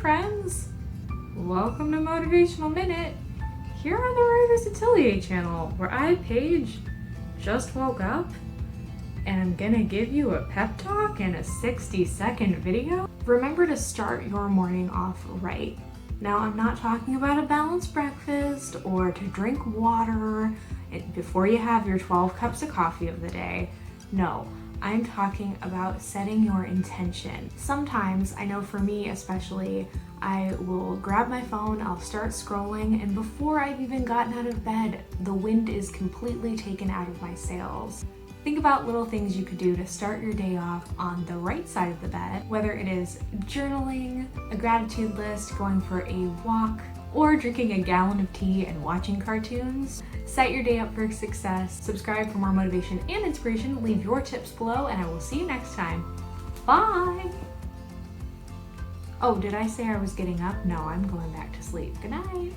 friends! Welcome to Motivational Minute here on the Writer's Atelier channel, where I, Paige, just woke up and I'm gonna give you a pep talk in a 60-second video. Remember to start your morning off right. Now, I'm not talking about a balanced breakfast or to drink water before you have your 12 cups of coffee of the day. No, I'm talking about setting your intention. Sometimes, I know for me especially, I will grab my phone, I'll start scrolling, and before I've even gotten out of bed, the wind is completely taken out of my sails. Think about little things you could do to start your day off on the right side of the bed, whether it is journaling, a gratitude list, going for a walk, or drinking a gallon of tea and watching cartoons. Set your day up for success. Subscribe for more motivation and inspiration. Leave your tips below, and I will see you next time. Bye! Oh, did I say I was getting up? No, I'm going back to sleep. Good night.